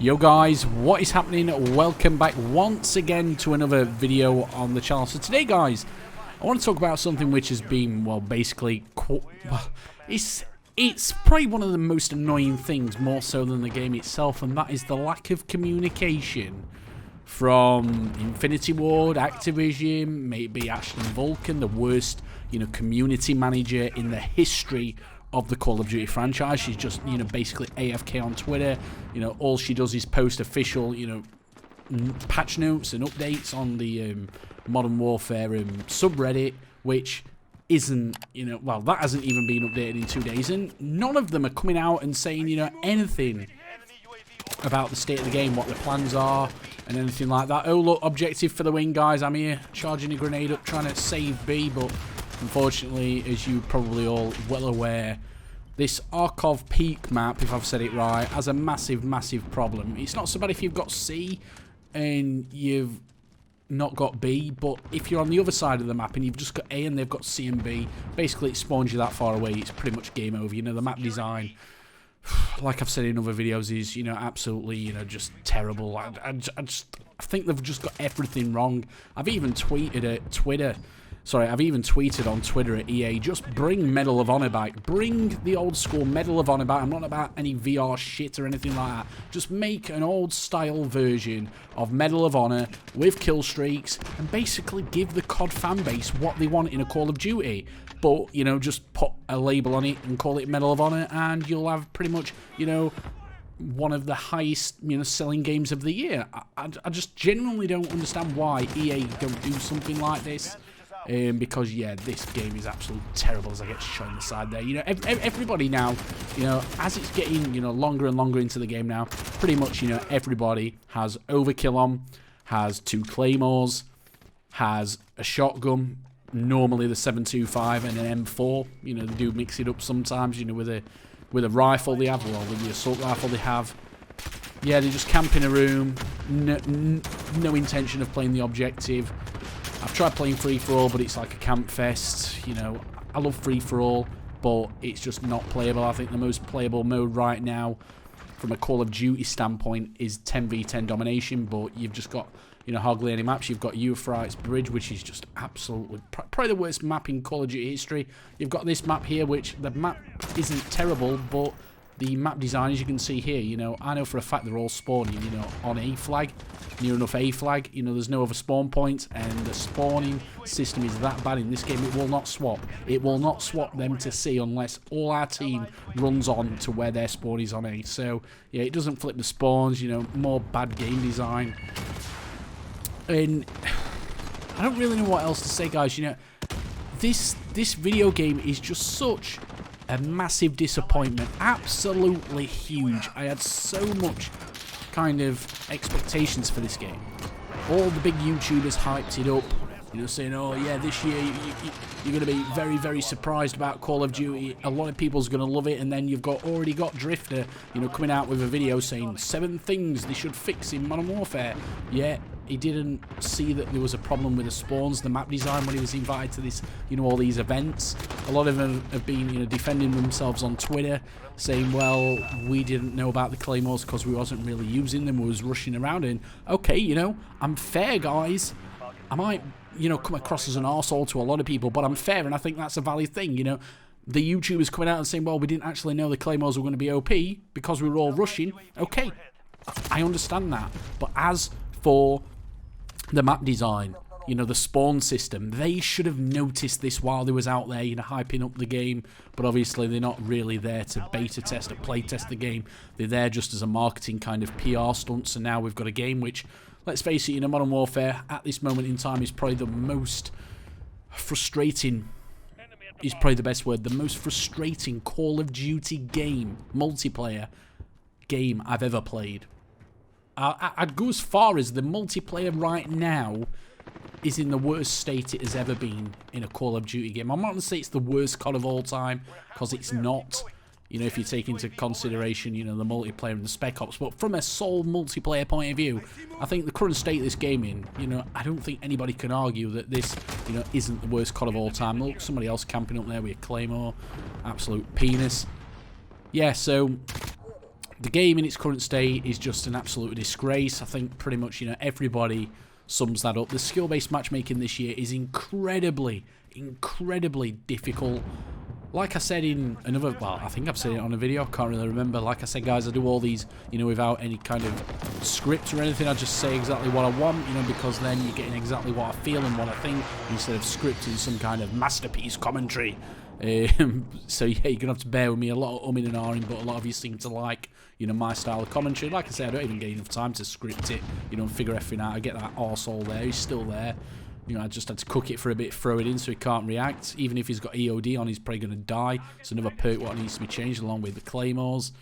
Yo guys, what is happening? Welcome back once again to another video on the channel. So today guys, I want to talk about something which has been, well, basically, it's probably one of the most annoying things, more so than the game itself, and that is the lack of communication from Infinity Ward, Activision, maybe xAwkn, the worst, community manager in the history of the Call of Duty franchise. She's just, basically AFK on Twitter. All she does is post official, patch notes and updates on the Modern Warfare subreddit, which isn't, well, that hasn't even been updated in 2 days, and none of them are coming out and saying, anything about the state of the game, what the plans are, and anything like that. Oh, look, objective for the win, guys. I'm here, charging a grenade up, trying to save B, but unfortunately, as you probably all well aware, this Arkhov Peak map, if I've said it right, has a massive, massive problem. It's not so bad if you've got C and you've not got B, but if you're on the other side of the map and you've just got A and they've got C and B, basically it spawns you that far away, it's pretty much game over. The map design, like I've said in other videos, is, absolutely, just terrible. I think they've just got everything wrong. I've even tweeted on Twitter at EA, just bring Medal of Honor back. Bring the old school Medal of Honor back. I'm not about any VR shit or anything like that. Just make an old style version of Medal of Honor with kill streaks and basically give the COD fanbase what they want in a Call of Duty. But, just put a label on it and call it Medal of Honor and you'll have pretty much, one of the highest, selling games of the year. I just genuinely don't understand why EA don't do something like this. Because, yeah, this game is absolutely terrible, as I get shot in the side there. Everybody now, as it's getting, longer and longer into the game now, pretty much, everybody has overkill on, has 2 claymores, has a shotgun, normally the 7.25 and an M4. They do mix it up sometimes, with a rifle they have, or with the assault rifle they have. Yeah, they just camp in a room, no intention of playing the objective. I've tried playing free-for-all, but it's like a camp fest. I love free-for-all, but it's just not playable. I think the most playable mode right now, from a Call of Duty standpoint, is 10v10 domination, but you've just got, hardly any maps. You've got Euphrates Bridge, which is just absolutely, probably the worst map in Call of Duty history. You've got this map here, which the map isn't terrible, but the map design, as you can see here, I know for a fact they're all spawning, on A flag, near enough A flag. There's no other spawn points, and the spawning system is that bad in this game. It will not swap. It will not swap them to C unless all our team runs on to where their spawn is on A. So, yeah, it doesn't flip the spawns, more bad game design. And I don't really know what else to say, guys. This video game is just such a massive disappointment. Absolutely huge. I had so much kind of expectations for this game. All the big YouTubers hyped it up, saying, oh yeah, this year you're going to be very, very surprised about Call of Duty. A lot of people's going to love it. And then you've already got Drifter, coming out with a video saying 7 things they should fix in Modern Warfare. Yeah, he didn't see that there was a problem with the spawns, the map design, when he was invited to this, all these events. A lot of them have been, defending themselves on Twitter, saying, well, we didn't know about the claymores because we wasn't really using them, we was rushing around. And okay, I'm fair, guys. I might, come across as an arsehole to a lot of people, but I'm fair, and I think that's a valid thing. The YouTubers coming out and saying, well, we didn't actually know the claymores were going to be OP because we were all rushing. Okay, I understand that. But as for the map design, the spawn system, they should have noticed this while they was out there, hyping up the game. But obviously they're not really there to beta test or play test the game. They're there just as a marketing kind of PR stunt. So now we've got a game which, let's face it, Modern Warfare at this moment in time is probably the most frustrating, is probably the best word, the most frustrating Call of Duty game, multiplayer game I've ever played. I'd go as far as the multiplayer right now is in the worst state it has ever been in a Call of Duty game. I'm not going to say it's the worst COD of all time, because it's not, if you take into consideration, the multiplayer and the Spec Ops. But from a sole multiplayer point of view, I think the current state of this game in, I don't think anybody can argue that this, isn't the worst COD of all time. Look, somebody else camping up there with a Claymore. Absolute penis. Yeah, so the game in its current state is just an absolute disgrace. I think pretty much, you know, everybody sums that up. The skill-based matchmaking this year is incredibly difficult. Like I said in another, well, I think I've said it on a video, I can't really remember. Like I said, guys, I do all these, you know, without any kind of script or anything. I just say exactly what I want, you know, because then you're getting exactly what I feel and what I think, instead of scripting some kind of masterpiece commentary. So yeah, you're gonna have to bear with me. A lot of umming and ahhing, but a lot of you seem to like, you know, my style of commentary. Like I said, I don't even get enough time to script it, you know, and figure everything out. I get that arsehole there, he's still there. You know, I just had to cook it for a bit, throw it in so he can't react. Even if he's got EOD on, he's probably going to die. It's another perk what needs to be changed along with the claymores.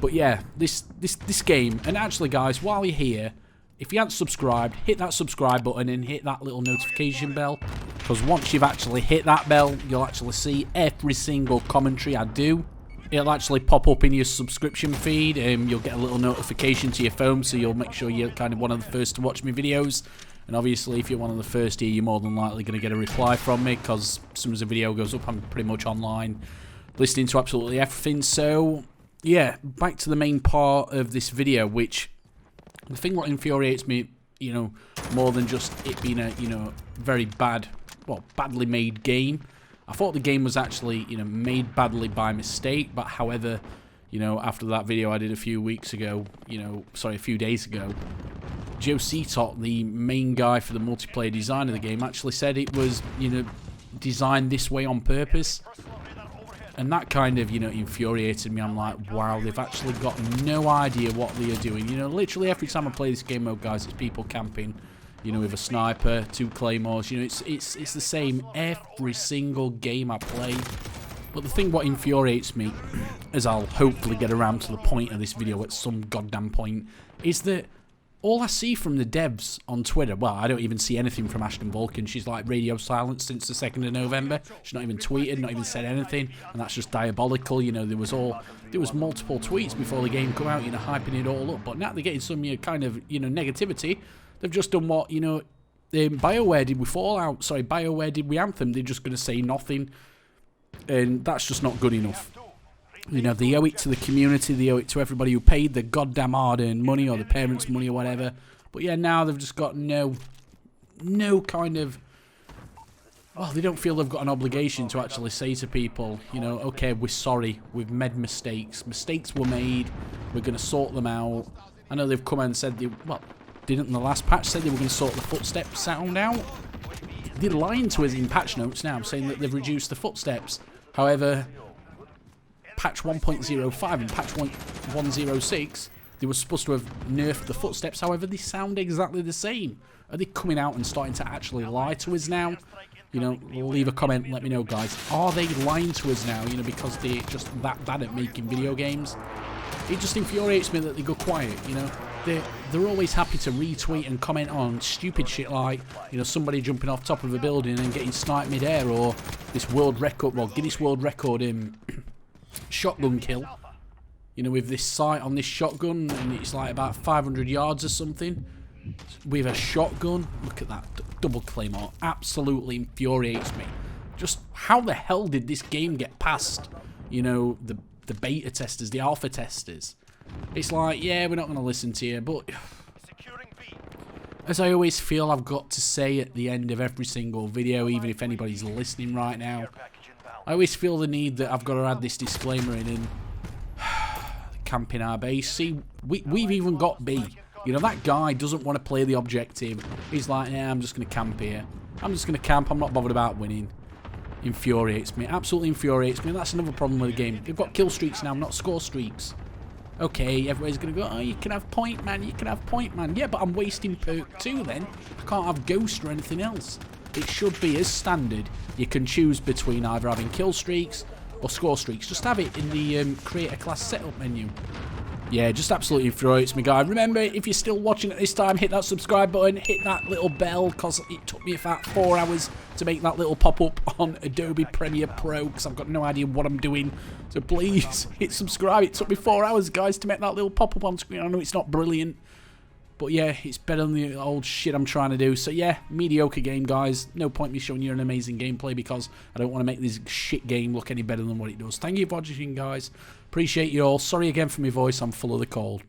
But yeah, this game, and actually guys, while you're here, if you haven't subscribed, hit that subscribe button and hit that little notification bell. Because once you've actually hit that bell, you'll actually see every single commentary I do. It'll actually pop up in your subscription feed, and you'll get a little notification to your phone, so you'll make sure you're kind of one of the first to watch my videos. And obviously, if you're one of the first here, you're more than likely going to get a reply from me, because as soon as the video goes up, I'm pretty much online, listening to absolutely everything. So, yeah, back to the main part of this video, which, the thing what infuriates me, you know, more than just it being a, you know, very bad, well, badly made game. I thought the game was actually, you know, made badly by mistake, but however, you know, after that video I did a few weeks ago, you know, sorry, a few days ago, xAwkn, the main guy for the multiplayer design of the game, actually said it was, you know, designed this way on purpose. And that kind of, you know, infuriated me. I'm like, wow, they've actually got no idea what they are doing. You know, literally every time I play this game mode, guys, it's people camping, you know, with a sniper, 2 claymores. You know, it's the same every single game I play. But the thing what infuriates me, as I'll hopefully get around to the point of this video at some goddamn point, is that all I see from the devs on Twitter, well, I don't even see anything from xAwkn. She's like radio silent since the 2nd of November. She's not even tweeted, not even said anything, and that's just diabolical. You know, there was multiple tweets before the game come out, you know, hyping it all up. But now they're getting some, you know, kind of, you know, negativity. They've just done what, you know, BioWare did with Fallout. Sorry, BioWare did with Anthem. They're just going to say nothing, and that's just not good enough. You know, they owe it to the community, they owe it to everybody who paid the goddamn hard-earned money, or the parents' money, or whatever. But yeah, now they've just got no kind of, well, they don't feel they've got an obligation to actually say to people, you know, okay, we're sorry, we've made mistakes. Mistakes were made, we're going to sort them out. I know they've come and said, well, didn't in the last patch said they were going to sort the footsteps sound out? They're lying to us in patch notes now, saying that they've reduced the footsteps. However, patch 1.05 and patch 1.106, they were supposed to have nerfed the footsteps. However, they sound exactly the same. Are they coming out and starting to actually lie to us now? You know, leave a comment, let me know, guys. Are they lying to us now, you know, because they're just that bad at making video games? It just infuriates me that they go quiet, you know. They're always happy to retweet and comment on stupid shit like, you know, somebody jumping off top of a building and getting sniped mid-air, or this world record, well, Guinness World Record in shotgun kill, you know, with this sight on this shotgun, and it's like about 500 yards or something with a shotgun. Look at that double claymore. Absolutely infuriates me. Just how the hell did this game get past, you know, the beta testers, the alpha testers? It's like, yeah, we're not going to listen to you, but as I always feel I've got to say at the end of every single video, even if anybody's listening right now, I always feel the need that I've got to add this disclaimer in camping our base. See, we've even got B. You know, that guy doesn't want to play the objective. He's like, yeah, I'm just going to camp here. I'm just going to camp. I'm not bothered about winning. Infuriates me. Absolutely infuriates me. That's another problem with the game. They've got kill streaks now, not score streaks. Okay, everybody's going to go, oh, you can have point, man. You can have point, man. Yeah, but I'm wasting perk too then. I can't have ghost or anything else. It should be as standard. You can choose between either having kill streaks or score streaks. Just have it in the create a class setup menu. Yeah, just absolutely infuriates me, guy. Remember, if you're still watching at this time, hit that subscribe button, hit that little bell, because it took me about 4 hours to make that little pop-up on Adobe Premiere Pro, because I've got no idea what I'm doing. So please, hit subscribe. It took me 4 hours, guys, to make that little pop-up on screen. I know it's not brilliant, But yeah, it's better than the old shit I'm trying to do. So yeah, mediocre game, guys. No point me showing you an amazing gameplay because I don't want to make this shit game look any better than what it does. Thank you for watching, guys. Appreciate you all. Sorry again for my voice. I'm full of the cold.